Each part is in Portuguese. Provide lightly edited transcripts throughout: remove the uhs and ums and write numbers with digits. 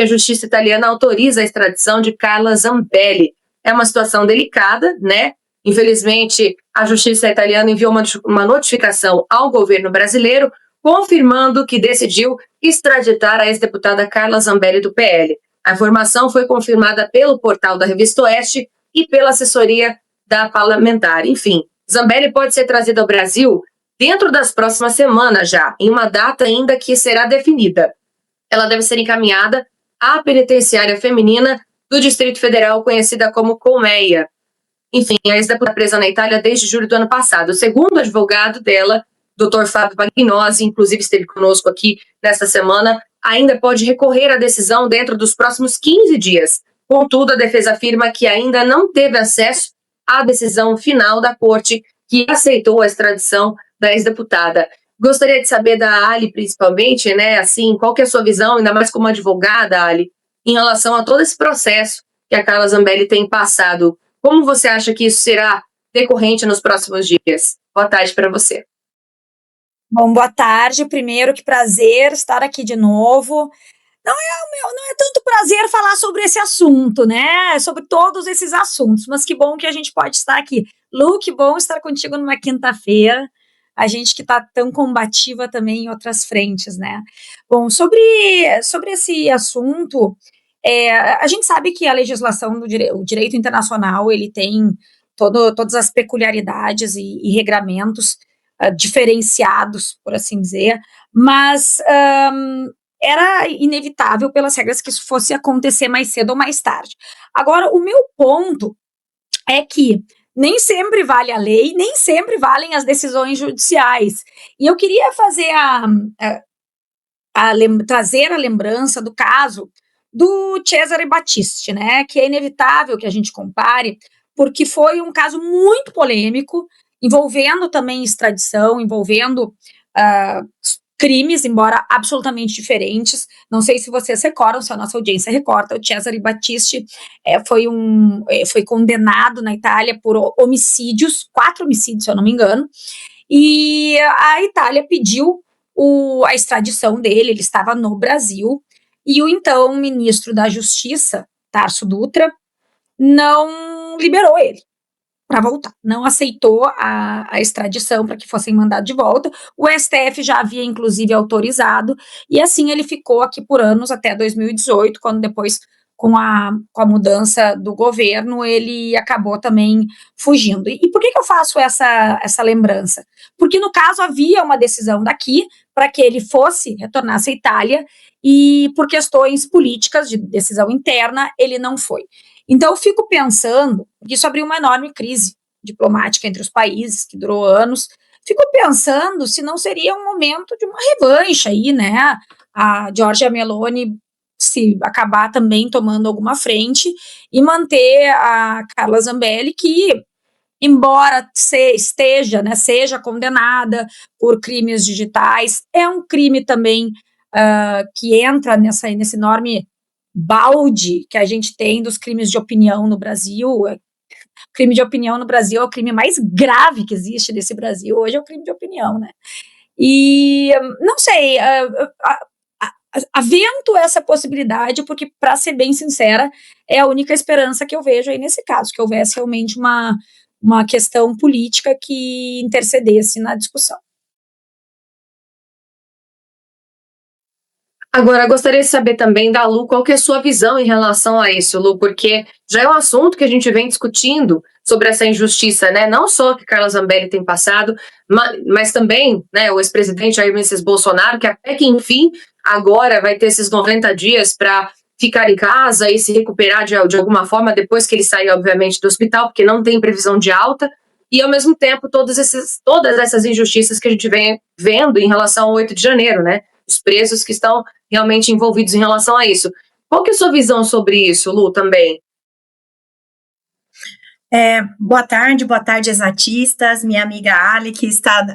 que a justiça italiana autoriza a extradição de Carla Zambelli. É uma situação delicada, né? Infelizmente, a justiça italiana enviou uma notificação ao governo brasileiro, confirmando que decidiu extraditar a ex-deputada Carla Zambelli do PL. A informação foi confirmada pelo portal da Revista Oeste e pela assessoria da parlamentar. Enfim, Zambelli pode ser trazida ao Brasil dentro das próximas semanas já, em uma data ainda que será definida. Ela deve ser encaminhada à penitenciária feminina do Distrito Federal, conhecida como Colmeia. Enfim, a ex-deputada presa na Itália desde julho do ano passado. O segundo advogado dela, Dr. Fábio Pagnosi, inclusive esteve conosco aqui nesta semana, ainda pode recorrer à decisão dentro dos próximos 15 dias. Contudo, a defesa afirma que ainda não teve acesso à decisão final da corte que aceitou a extradição da ex-deputada. Gostaria de saber da Ali, principalmente, né, assim, qual que é a sua visão, ainda mais como advogada, Ali, em relação a todo esse processo que a Carla Zambelli tem passado. Como você acha que isso será decorrente nos próximos dias? Boa tarde para você. Bom, boa tarde. Primeiro, que prazer estar aqui de novo. Não é tanto prazer falar sobre esse assunto, né? Sobre todos esses assuntos, mas que bom que a gente pode estar aqui. Lu, que bom estar contigo numa quinta-feira. A gente que está tão combativa também em outras frentes, né? Bom, sobre esse assunto, a gente sabe que a legislação do o direito internacional, ele tem todas as peculiaridades e regramentos diferenciados, por assim dizer, mas era inevitável pelas regras que isso fosse acontecer mais cedo ou mais tarde. Agora, o meu ponto é que nem sempre vale a lei, nem sempre valem as decisões judiciais. E eu queria fazer trazer a lembrança do caso do Cesare Battisti, né, que é inevitável que a gente compare, porque foi um caso muito polêmico, envolvendo também extradição, envolvendo crimes, embora absolutamente diferentes. Não sei se vocês recordam, se a nossa audiência recorda, o Cesare Battisti foi condenado na Itália por homicídios, 4 homicídios, se eu não me engano, e a Itália pediu a extradição dele, ele estava no Brasil, e o então ministro da Justiça, Tarso Dutra, não liberou ele para voltar, não aceitou a extradição para que fossem mandados de volta. O STF já havia, inclusive, autorizado, e assim ele ficou aqui por anos, até 2018, quando depois, com a mudança do governo, ele acabou também fugindo. E por que eu faço essa lembrança? Porque, no caso, havia uma decisão daqui para que ele retornasse à Itália, e por questões políticas, de decisão interna, ele não foi. Então, eu fico pensando, que isso abriu uma enorme crise diplomática entre os países, que durou anos. Fico pensando se não seria um momento de uma revanche aí, né? A Giorgia Meloni se acabar também tomando alguma frente e manter a Carla Zambelli, que, embora seja condenada por crimes digitais, é um crime também que entra nesse enorme balde que a gente tem dos crimes de opinião no Brasil. Crime de opinião no Brasil é o crime mais grave que existe nesse Brasil, hoje é o crime de opinião, né? E não sei, avento essa possibilidade, porque, para ser bem sincera, é a única esperança que eu vejo aí nesse caso, que houvesse realmente uma questão política que intercedesse na discussão. Agora, gostaria de saber também da Lu, qual que é a sua visão em relação a isso, Lu, porque já é um assunto que a gente vem discutindo sobre essa injustiça, né? Não só que Carla Zambelli tem passado, mas também, né, o ex-presidente Jair Messias Bolsonaro, que até que, enfim, agora vai ter esses 90 dias para ficar em casa e se recuperar de alguma forma depois que ele sair, obviamente, do hospital, porque não tem previsão de alta, e, ao mesmo tempo, todas essas injustiças que a gente vem vendo em relação ao 8 de janeiro, né? Os presos que estão realmente envolvidos em relação a isso. Qual que é a sua visão sobre isso, Lu, também? Boa tarde, exatistas, minha amiga Ali,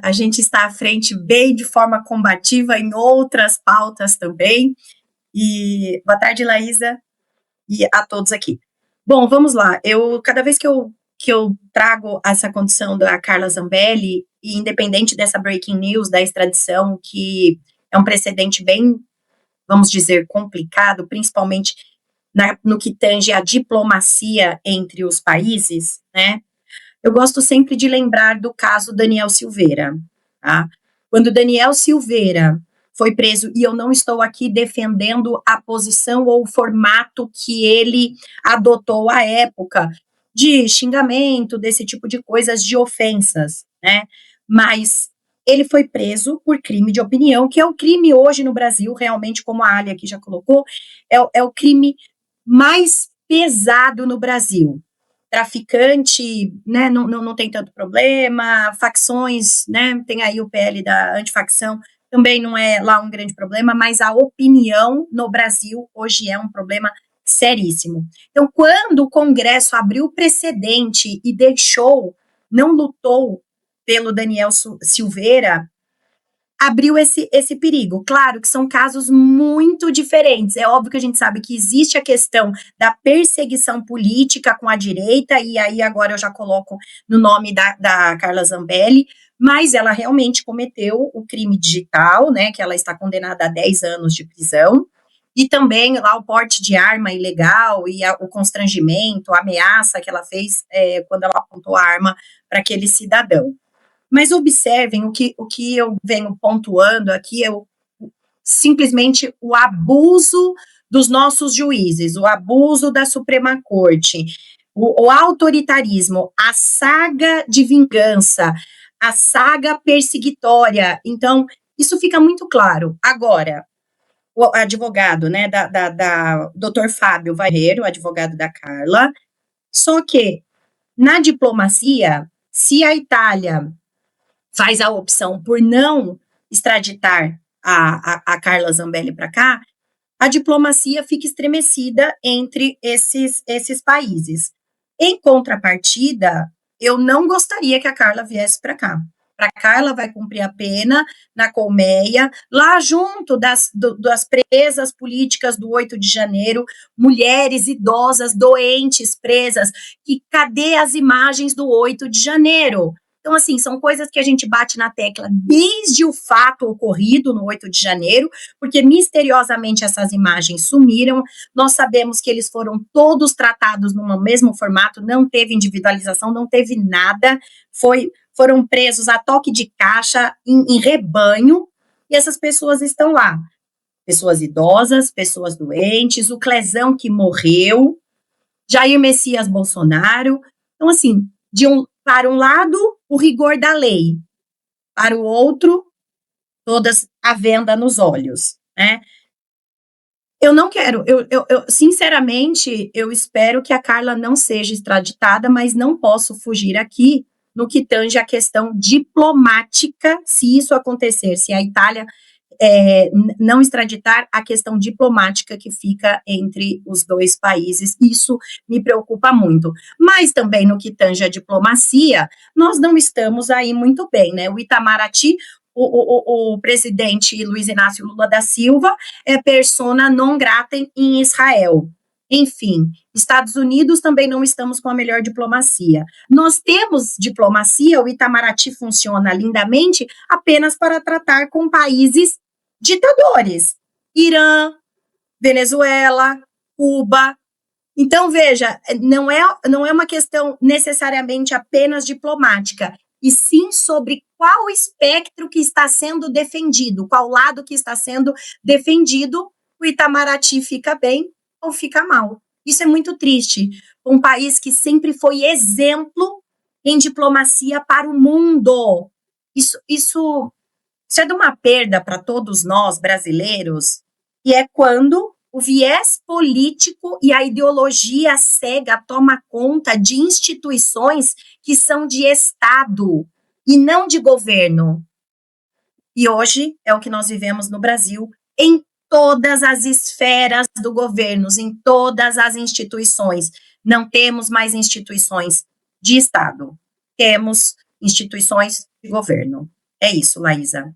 a gente está à frente bem de forma combativa em outras pautas também, e boa tarde, Laísa, e a todos aqui. Bom, vamos lá, cada vez que eu trago essa condição da Carla Zambelli, e independente dessa breaking news, da extradição, que é um precedente bem vamos dizer, complicado, principalmente no que tange a diplomacia entre os países, né? Eu gosto sempre de lembrar do caso Daniel Silveira, tá? Quando Daniel Silveira foi preso, e eu não estou aqui defendendo a posição ou o formato que ele adotou à época, de xingamento, desse tipo de coisas, de ofensas, né? Mas ele foi preso por crime de opinião, que é o crime hoje no Brasil, realmente, como a Ali aqui já colocou, é o crime mais pesado no Brasil. Traficante, né, não tem tanto problema, facções, né, tem aí o PL da antifacção, também não é lá um grande problema, mas a opinião no Brasil hoje é um problema seríssimo. Então, quando o Congresso abriu precedente e não lutou pelo Daniel Silveira, abriu esse perigo. Claro que são casos muito diferentes. É óbvio que a gente sabe que existe a questão da perseguição política com a direita, e aí agora eu já coloco no nome da Carla Zambelli, mas ela realmente cometeu o crime digital, né, que ela está condenada a 10 anos de prisão, e também lá o porte de arma ilegal e o constrangimento, a ameaça que ela fez quando ela apontou a arma para aquele cidadão. Mas observem o que eu venho pontuando aqui, simplesmente o abuso dos nossos juízes, o abuso da Suprema Corte, o autoritarismo, a saga de vingança, a saga perseguitória. Então, isso fica muito claro. Agora, o advogado, né, Dr. Fábio Varreiro, advogado da Carla, só que na diplomacia, se a Itália faz a opção por não extraditar a Carla Zambelli para cá, a diplomacia fica estremecida entre esses países. Em contrapartida, eu não gostaria que a Carla viesse para cá. Para cá, ela vai cumprir a pena na colmeia, lá junto das presas políticas do 8 de janeiro, mulheres idosas, doentes, presas, que cadê as imagens do 8 de janeiro? Então, assim, são coisas que a gente bate na tecla desde o fato ocorrido no 8 de janeiro, porque misteriosamente essas imagens sumiram. Nós sabemos que eles foram todos tratados no mesmo formato, não teve individualização, não teve nada, foram presos a toque de caixa, em rebanho, e essas pessoas estão lá. Pessoas idosas, pessoas doentes, o Clezão que morreu, Jair Messias Bolsonaro. Então, assim, para um lado, o rigor da lei, para o outro, todas a venda nos olhos, né? Eu não quero, sinceramente, eu espero que a Carla não seja extraditada, mas não posso fugir aqui no que tange a questão diplomática, se isso acontecer, se a Itália não extraditar, a questão diplomática que fica entre os dois países, isso me preocupa muito. Mas também no que tange a diplomacia, nós não estamos aí muito bem, né? O Itamaraty, o presidente Luiz Inácio Lula da Silva é persona non grata em Israel. Enfim, Estados Unidos também não estamos com a melhor diplomacia. Nós temos diplomacia, o Itamaraty funciona lindamente apenas para tratar com países ditadores. Irã, Venezuela, Cuba. Então, veja, não é uma questão necessariamente apenas diplomática, e sim sobre qual espectro que está sendo defendido, qual lado que está sendo defendido, o Itamaraty fica bem ou fica mal. Isso é muito triste. Um país que sempre foi exemplo em diplomacia para o mundo. Isso é de uma perda para todos nós, brasileiros, e é quando o viés político e a ideologia cega toma conta de instituições que são de Estado e não de governo. E hoje é o que nós vivemos no Brasil, em todas as esferas do governo, em todas as instituições. Não temos mais instituições de Estado, temos instituições de governo. É isso, Laísa.